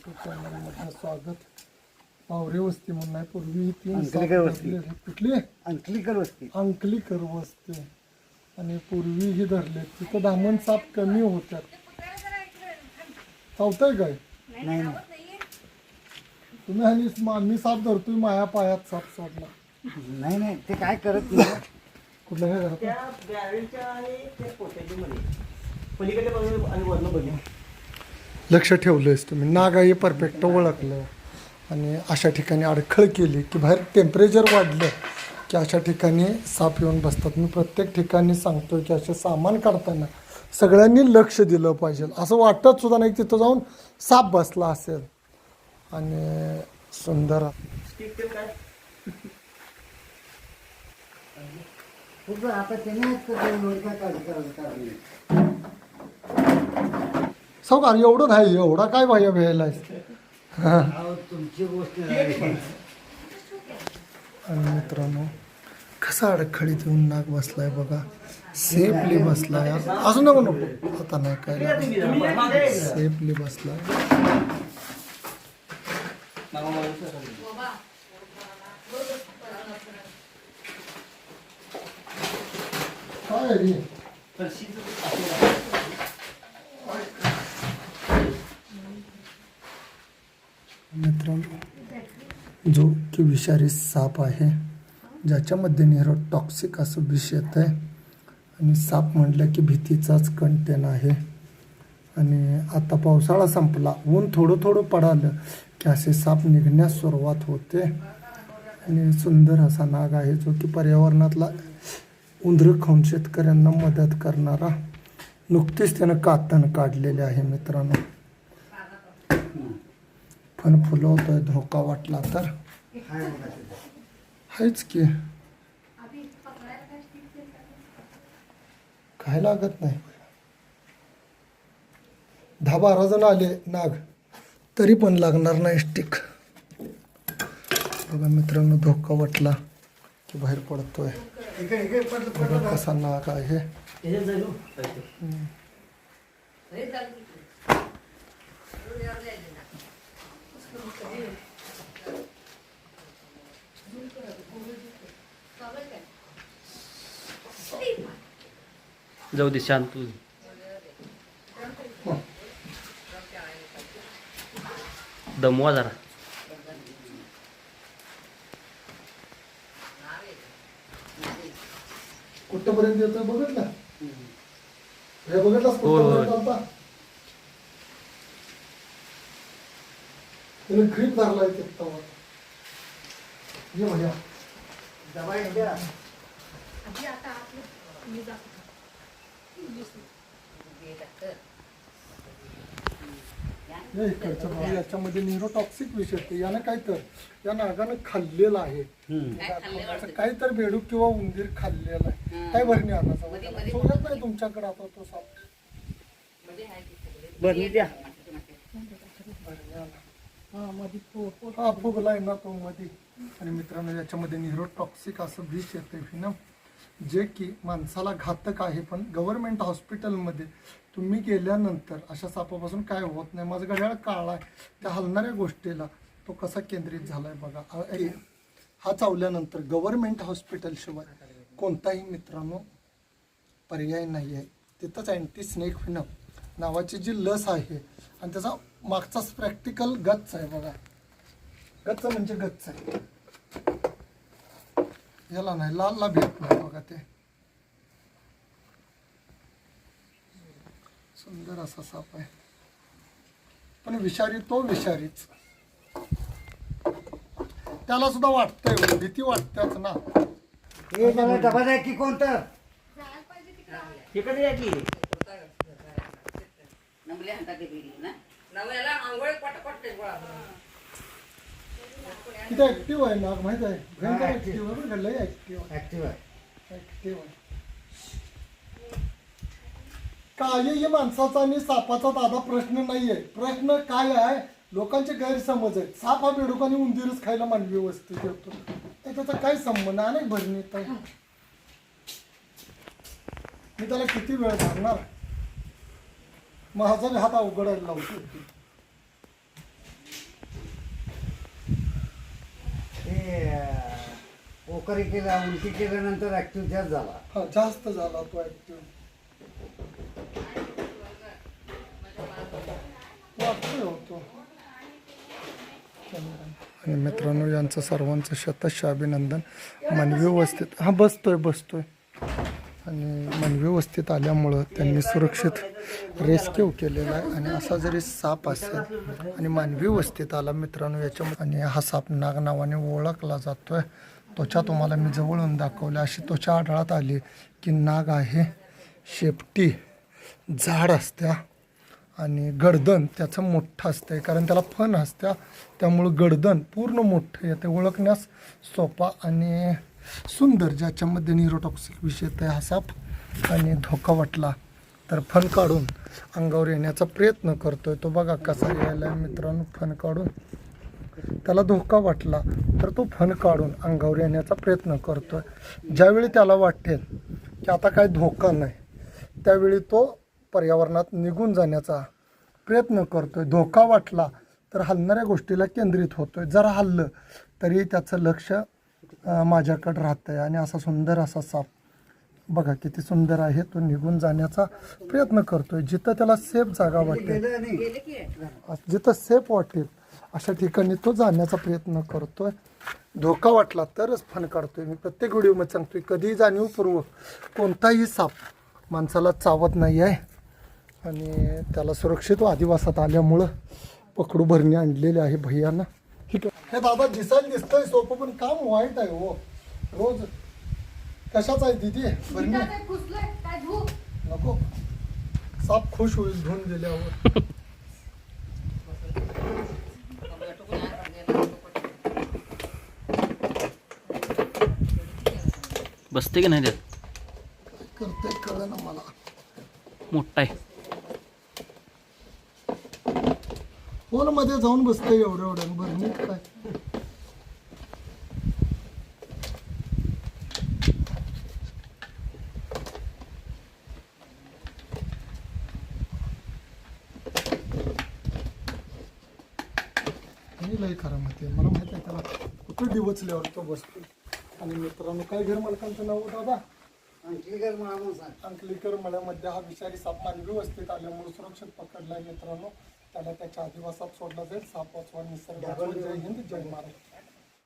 चॅनलमध्ये स्वागत. पावरे वस्ती म्हणून आहे. पूर्वी तीन अंकलीकर वस्ती. कुठली अंकलीकर वस्ती. अंकलीकर वस्ती आणि पूर्वी ही धरले तिथं दामन साप कमी होत्यात. चावतंय काय नाही तुम्ही आणि मी साप धरतोय माया पायात साप सोडला नाही नाही ते काय करत नाही. कुठलं काय करत त्या बॅरेलच्या आणि त्या पोत्याच्या मध्ये पलीकडे बघून आणि वरनं बघून लक्ष ठेवलंयस तुम्ही. नागाही परफेक्ट ओळखलं आणि अशा ठिकाणी अडखळ केली की बाहेर टेम्परेचर वाढलं की अशा ठिकाणी साप येऊन बसतात. मी प्रत्येक ठिकाणी सांगतो की असे सामान काढताना सगळ्यांनी लक्ष दिलं पाहिजे. असं वाटत सुद्धा नाही तिथं जाऊन साप बसला असेल. आणि सुंदर स्टिक ते काय खूप आता त्याने काढली सावकार एवढं नाही एवढा काय भया भ्यायला तुमची गोष्ट आणि मित्रांनो कसा अडखळीत येऊन नाग बसलाय बघा. सेफली बसलाय. अजून नको नको आता नाही काय सेफली बसलाय. काय रे मित्रांनो जो की विषारी साप आहे ज्याच्यामध्ये न्यूरोटॉक्सिक असं विष येत आहे. आणि साप म्हटलं की भीतीचाच कंटेन आहे. आणि आता पावसाळा संपला ऊन थोडं थोडं पडालं की असे साप निघण्यास सुरुवात होते. आणि सुंदर असा नाग आहे जो की पर्यावरणातला उंदरं खाऊन शेतकऱ्यांना मदत करणारा. नुकतीच त्यानं कातण काढलेले आहे मित्रांनो. पण फुलवतोय धोका वाटला तर आहेच की काय लागत नाही. 10-12 जण आले नाग तरी पण लागणार नाही स्टिक. बघा मित्रांनो धोका वाटला की बाहेर पडतोय. बघा कसा नाग आहे. जाऊ दे शांत तू. दमवा जरा. कुठपर्यंत येतोय बघितलं हे बघितलास होय, होय. कुठपर्यंत आलता. त्याने ग्रीप धरलाय ते तवा. ये भैया इकडचं बघा, याच्यामध्ये न्यूरोटॉक्सिक विष येते. यानं काय तर या नागानं खाल्लेलं आहे. काही तर बेडूक किंवा उंदीर खाल्लेला आहे. काय भरणी आला सोडत नाही तुमच्याकडे आता तो साप. बरं द्या. हा फुगलाय ना तो मध्ये. आणि मित्रांनो याच्यामध्ये न्यूरोटॉक्सिक असं विष येते व्हिनम जे की माणसाला घातक आहे. पण गव्हर्नमेंट हॉस्पिटलमध्ये तुम्ही गेल्यानंतर अशा सापापासून काय होत नाही. माझं घड्याळ काळा आहे त्या हलणाऱ्या गोष्टीला तो कसा केंद्रित झालाय बघा. हा चावल्यानंतर गव्हर्नमेंट हॉस्पिटलशिवाय कोणताही मित्रांनो पर्याय नाही आहे. तिथंच अँटी स्नेक व्हिनम नावाची जी लस आहे आणि त्याचा मागचाच प्रॅक्टिकल गच्च आहे बघा. गच्च म्हणजे गच्च आहे. याला नाही लालला भेट नाही बघा. ते सुंदर असा साप आहे पण विषारी तो विषारीच. त्याला सुद्धा वाटतंय भीती वाटतेच ना. हे त्याला डबा द्या की कोणतं इकडे या की. किती ऍक्टिव्ह आहे नाग माहित आहे. भयंकर ऍक्टिव्ह आहे बरं. लय ऍक्टिव्ह ऍक्टिव्ह आहे. ऍक्टिव्ह आहे. काय हे माणसाचा आणि सापाचा दादा प्रश्न नाहीये. प्रश्न काय आहे लोकांचे गैरसमज आहेत. साप हा बेडूक आणि उंदीरच खायला मानवी वस्ती येतो. त्याचा काय संबंध अनेक भरणी. मी त्याला किती वेळ धरणार. माझा हात अवघडायला लावतो. डोकरी केला उलटी केल्यानंतर ऍक्टिव्ह जास्त झाला. हा जास्त झाला तो ऍक्टिव्ह. वाटतोय होतो. आणि मित्रांनो यांचं सर्वांचं शतश अभिनंदन. मन व्यवस्थित हा बसतोय आणि मन व्यवस्थित आल्यामुळं त्यांनी सुरक्षित रेस्क्यू केलेला आहे. आणि असा जरी साप असेल आणि मन व्यवस्थित आला मित्रांनो याच्यामध्ये, आणि हा साप नाग नावाने ओळखला जातोय. त्वचा तुम्हाला मी जवळून दाखवली, अशी त्वचा आढळत आली की नाग आहे. शेपटी झाड असत्या आणि गर्दन त्याचं मोठं असतंय, कारण त्याला फण असत्या, त्यामुळं गर्दन पूर्ण मोठं येते. ओळखण्यास सोपा आणि सुंदर, ज्याच्यामध्ये न्यूरोटॉक्सिक विषय आहे हा साप. आणि धोका वाटला तर फण काढून अंगावर येण्याचा प्रयत्न करतोय. तो बघा कसा यायला मित्रांनो, फण काढून. त्याला धोका वाटला तर तो फण काढून अंगावर येण्याचा प्रयत्न करतोय. ज्यावेळी त्याला वाटेल की आता काय धोका नाही, त्यावेळी तो पर्यावरणात निघून जाण्याचा प्रयत्न करतोय. धोका वाटला तर हलणाऱ्या गोष्टीला केंद्रित होतोय. जर हल्लं तरी त्याचं लक्ष माझ्याकडं राहतंय. आणि असा सुंदर असा साप बघा किती सुंदर आहे. तो निघून जाण्याचा प्रयत्न करतोय. जिथं त्याला सेफ जागा वाटेल, जिथं सेफ वाटेल अशा ठिकाणी तो जाण्याचा प्रयत्न करतोय. धोका वाटला तरच फण काढतोय. मी प्रत्येक व्हिडिओमध्ये सांगतोय, कधीही जाणीवपूर्वक कोणताही साप माणसाला चावत नाही आहे. आणि त्याला सुरक्षित आदिवासात आल्यामुळं पकडू भरणी आणलेली आहे भैयानं. ठीक आहे. हे दादा दिसायला दिसतंय सोपं, पण काम वाईट आहे हो. रोज कशाच आहे दिदी भरणी? नको, साप खुश होईल धुवून दिल्यावर. बसते की नाही त्यात? करते कळलं ना मला. मोठा आहे. फोन मध्ये जाऊन बसते एवढं भरणी काय. लई खरं माहिती मला माहित आहे त्याला कुठं डिवचल्यावर तो बसतो. आणि मित्रांनो काय घर मालकांचं नाव दादा? अंकलीकर म्हणून सांग. अंकलीकर मळ्यामध्ये हा विषारी साप मान व्यवस्थित आल्यामुळे सुरक्षित पकडलाय मित्रांनो. त्याला त्याच्या आदिवासात सोडला जाईल. साप वाचवा, निसर्ग वाचवा. जय हिंद, जय महाराष्ट्र.